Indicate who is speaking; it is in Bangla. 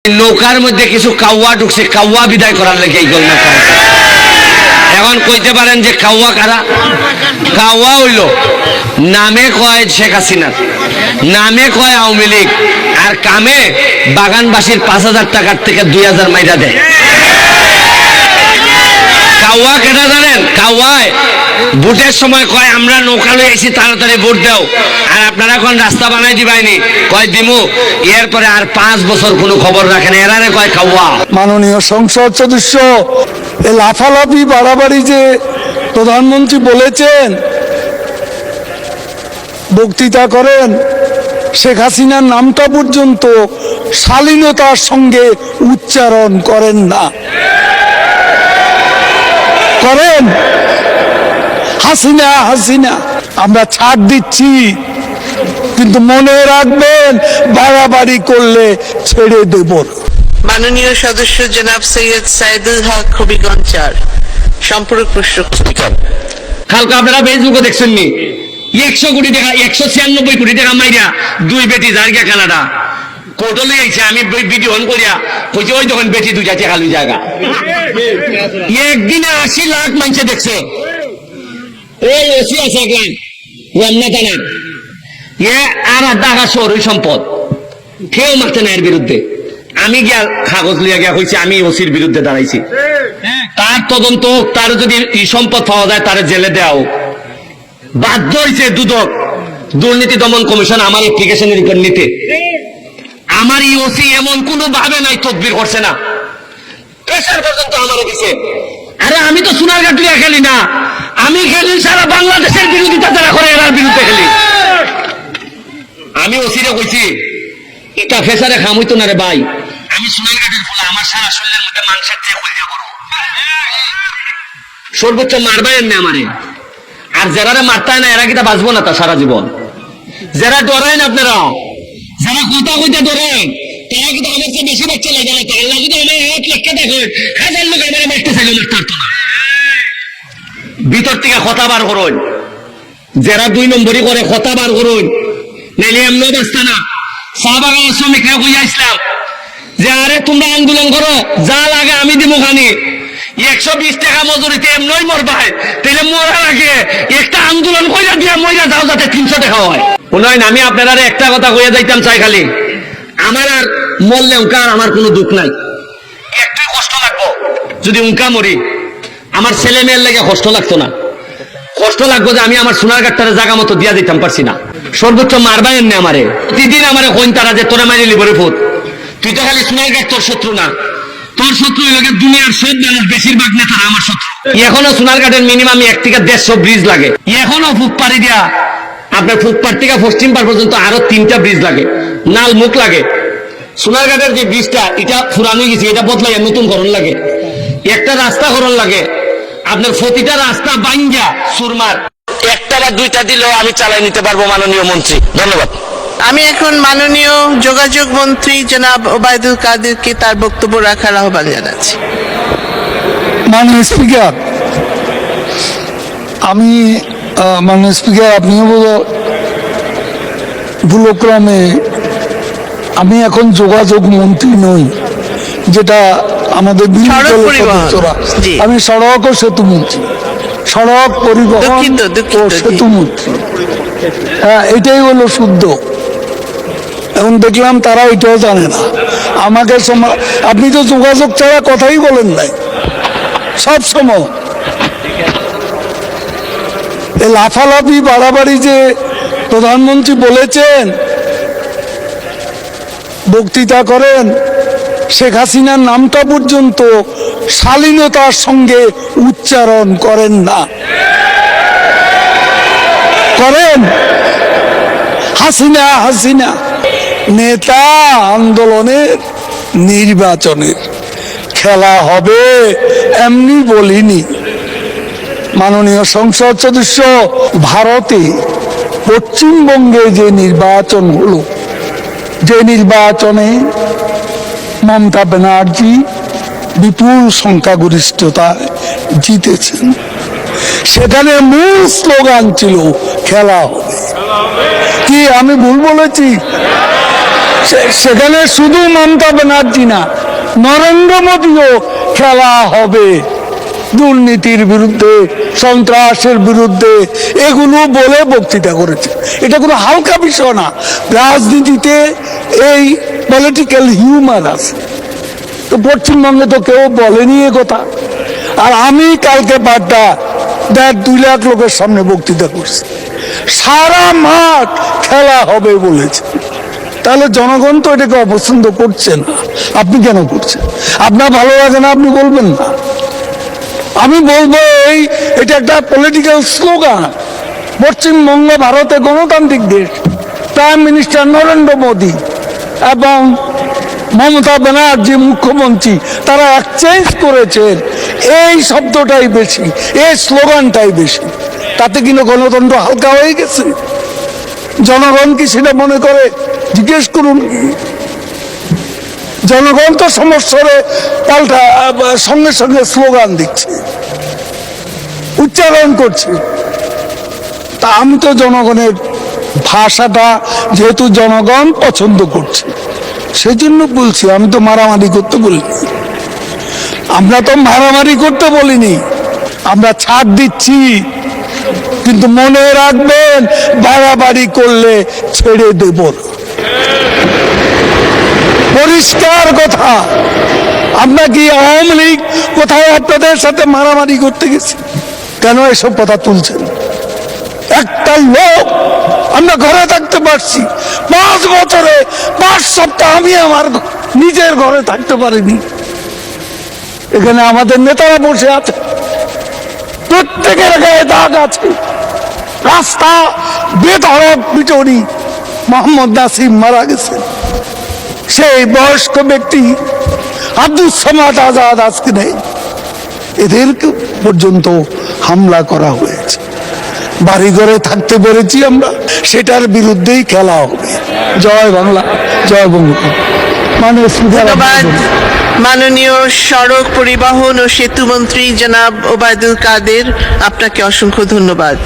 Speaker 1: নৌকার মধ্যে কিছু কাউয়া ঢুকছে, কাউয়া বিদায় করার লেগে এই গল্প। এখন কইতে পারেন যে কাউয়া কারা? কাউয়া হইল নামে কয় শেখ হাসিনা, নামে কয় আওয়ামী লীগ, আর কামে বাগানবাসীর 5,000 টাকার থেকে 2,000 মাইরা দেয়। কাউয়া কেটা জানেন? কাউয়ায় ভোটের সময় কয় আমরা নৌকা লই আইছি, তাড়াতাড়ি ভোট দাও, আর আপনারা এখন রাস্তা বানাই দিবাইনি, কয় দিমু, এরপরে আর 5 বছর কোনো খবর রাখেন, এরারে কয় কাউয়া।
Speaker 2: মাননীয় সংসদ সদস্য, এই লাফালাফি বাড়াবাড়ি যে প্রধানমন্ত্রী বলেছেন, বক্তৃতা করেন, শেখ হাসিনার নামটা পর্যন্ত শালীনতার সঙ্গে উচ্চারণ করেন না। করেন হাসিনা হাসিনা, আমরা ছাড় দিচ্ছি, কিন্তু মনে রাখবেন বাড়াবাড়ি করলে ছেড়ে দেব।
Speaker 3: মাননীয় সদস্য জনাব সৈয়দ সাইদুল হক হবিগঞ্জ 4 সম্পূরক প্রশ্ন।
Speaker 1: কালকে আপনারা ফেসবুকে দেখছেন নি 100 কোটি টাকা, 196 কোটি টাকা মাইরা 2 বেটি জায়গা কানাডা কোর্টে লই আইছে। আমি ভিডিও অন করিয়া কইছি ওই যখন বেটি 2টা টাকা লই জায়গা, একদিনে 80 লাখ মানুষে দেখছে। এই ওসি আছে একলাইন ওয়ান্না জানেন এ আর ঢাকা শহরের সম্পদ কেউ মারতে না এর বিরুদ্ধে। আমি গিয়া কাগজ লিয়া গিয়া হয়েছে, আমি ওসির বিরুদ্ধে দাঁড়াইছি, তার তদন্ত, তার যদি সম্পদ পাওয়া যায় তার জেলে দেওয়া হোক। বাধ্য হয়েছে দুদক, দুর্নীতি দমন কমিশন আমার অ্যাপ্লিকেশনের উপর নিতে। আমার এই ওসি এমন কোনো ভাবে নাই তদবির করছে না, প্রেসার পর্যন্ত আমার দিছে। আরে আমি তো সোনারঘাট লিয়া খেলি না, আমি খেলি সারা বাংলাদেশের বিরোধিতা যারা করে এরার বিরুদ্ধে খেলি। আমি ওসিরে কইছি এটা ফেসারে খাম হইতো না রে ভাই, আমি সোনারঘাটের ফুলা, আমার সারা শরীরের মধ্যে মাংসের চেয়ে কইয়া করো, সর্বোচ্চ মারবাই এমনি আমারে। আর যারা মারতায় না এরা কিটা বাঁচবো না তা সারা জীবন। যারা ডরায় আপনারা, যারা কথা কইতে ডরায়, তারা কিন্তু আমার চেয়ে বেশি বাচ্চা লাগে না। আল্লাহ যদি আমার 1 লাখ দেখেন, 1000 লোক আমার মারতে চাইলে মারতে পারতো না। ভিতর থেকে কথা বার করুন, যারা 2 নম্বরই করে কথা বার করুন, নাইলে এমনি বাঁচতে না। চা বাগানের শ্রমিকরা কইয়া ইসলাম যে আরে তোমরা আন্দোলন করো, যা লাগে আমি দিব খানি, 120 টাকা মজুরিতে এমনই মরবাই, তাহলে মরার আগে একটা আন্দোলন কইরা দিয়া মইরা যাও যাতে 300 টাকা হয়। উন্নয়ন আমি আপনারা একটা কথা কইয়া যাইতাম চাই, খালি আমার আর মরলে উনকা আমার কোনো দুঃখ নাই, একটু কষ্ট লাগবো যদি উনকা মরি, আমার ছেলে মেয়ের লেগে কষ্ট লাগতো না। কষ্ট লাগবো যে আমি আমার সোনারঘাটটারে জায়গা মতো দিয়া দিতাম পারছি না। সর্বোচ্চ মারবাই এমনি আমারে, প্রতিদিন আমারে কইন তারা যে তোরা মারি লিবরে ফুট, তুই তো খালি সোনারঘাট তোর শত্রু না, তোর শত্রু লাগে দুনিয়ার সব মানুষ, বেশিরভাগ নেতারা আমার শত্রু। এখনো সোনারঘাটের মিনিমাম 1 থেকে 150 ব্রিজ লাগে, এখনো ফুটপাড়ি দিয়া আপনার ফুটপাড় থেকে পশ্চিম পাড় পর্যন্ত আরো 3টা ব্রিজ লাগে, নাল মুখ লাগে। সোনারঘাটের যে ব্রিজটা এটা পুরানো গেছে, এটা বদলাই নতুন করণ লাগে, একটা রাস্তা করণ লাগে। আপনার প্রতিটা রাস্তা বাইঙ্গা সুরমার, একটা বা 2টা দিলেও আমি চালাই নিতে পারবো মাননীয় মন্ত্রী। ধন্যবাদ।
Speaker 3: আমি এখন মাননীয় যোগাযোগ মন্ত্রী জনাব ওবায়দুল কাদেরকে তার বক্তব্য রাখার আহ্বান জানাচ্ছি।
Speaker 2: মাননীয় স্পিকার, আমি মাননীয় স্পিকার, আপনিও ভুলক্রমে, আমি এখন যোগাযোগ মন্ত্রী নই, যেটা আমাদের সদস্যরা, আমি সড়ক ও সেতু মন্ত্রী, সড়ক পরিবহন ও সেতু মন্ত্রী। হ্যাঁ, এটাই হলো শুদ্ধ। এখন দেখলাম তারা এটাও জানে না। আমাকে আপনি তো যোগাযোগ ছাড়া কথাই বলেন নাই সব সময়। এই লাফালাফি বাড়াবাড়ি যে প্রধানমন্ত্রী বলেছেন, বক্তৃতা করেন, শেখ হাসিনার নামটা পর্যন্ত শালীনতার সঙ্গে উচ্চারণ করেন না। করেন হাসিনা হাসিনা, নেতা আন্দোলনের নির্বাচনের খেলা হবে এমনি বলিনি। মাননীয় সংসদ সদস্য, ভারতে পশ্চিমবঙ্গে যে নির্বাচন হলো, যে নির্বাচনে মমতা ব্যানার্জি বিপুল সংখ্যাগরিষ্ঠতায় জিতেছেন, সেখানে মূল স্লোগান ছিল খেলা হবে। কি আমি ভুল বলেছি? সেখানে শুধু মমতা ব্যানার্জি না, নরেন্দ্র মোদীও খেলা হবে দুর্নীতির বিরুদ্ধে, সন্ত্রাসের বিরুদ্ধে, এগুলো বলে বক্তৃতা করেছে। এটা কোনো হালকা বিষয় না। রাজনীতিতে এই পলিটিক্যাল হিউমার আছে, তো পশ্চিমবঙ্গে তো কেউ বলেনি এ কথা। আর আমি কালকে বাড্ডা 1.5-2 লাখ লোকের সামনে বক্তৃতা করছি, সারা মাঠ খেলা হবে বলেছে। তাহলে জনগণ তো এটাকে অপছন্দ করছে না, আপনি কেন করছেন? আপনার ভালো লাগে না, আপনি বলবেন না। আমি বলবো এটা একটা পলিটিক্যাল স্লোগান। পশ্চিমবঙ্গ ভারতে গণতান্ত্রিক দেশ, প্রাইম মিনিস্টার নরেন্দ্র মোদী এবং মমতা ব্যানার্জি মুখ্যমন্ত্রী, তারা এক্সচেঞ্জ করেছেন এই শব্দটাই বেশি, এই স্লোগানটাই বেশি। তাতে কিন্তু গণতন্ত্র হালকা হয়ে গেছে। জনগণ কি সেটা মনে করে? জিজ্ঞেস করুন। জনগণ তো সমস্যারে পাল্টা সঙ্গে সঙ্গে স্লোগান দিচ্ছে, উচ্চারণ করছে। তা আমি তো জনগণের ভাষাটা যেহেতু জনগণ পছন্দ করছে সেই জন্য বলছি, আমি তো মারামারি করতে বলিনি। আমরা তো মারামারি করতে বলিনি, আমরা ছাড় দিচ্ছি, কিন্তু মনে রাখবেন বাড়াবাড়ি করলে ছেড়ে দেব না। পরিষ্কার কথা। আমরা কি আওয়ামী লীগ কোথায় আপনাদের সাথে মারামারি করতে গেছি? কেন এসব কথা তুলছেন? একটা লোক আমরা ঘরে থাকতে পারছি 5 বছরে 5 সপ্তাহ আমি আমার নিজের ঘরে থাকতে পারিনি। এখানে আমাদের নেতারা বসে আছে, প্রত্যেকের গায়ে দাগ আছে। রাস্তা বেধড়ক পিটুনি, মোহাম্মদ নাসিম মারা গেছেন, সেই বয়স্ক ব্যক্তি আব্দুল সামাদ আজাদ আজকে নেই, এদেরকে পর্যন্ত হামলা করা হয়েছে। বাড়ি ঘরে থাকতে পেরেছি আমরা, সেটার বিরুদ্ধেই খেলা হবে। জয় বাংলা, জয় বঙ্গবন্ধু।
Speaker 3: ধন্যবাদ মাননীয় সড়ক পরিবহন ও সেতু মন্ত্রী জনাব ওবায়দুল কাদের, আপনাকে অসংখ্য ধন্যবাদ।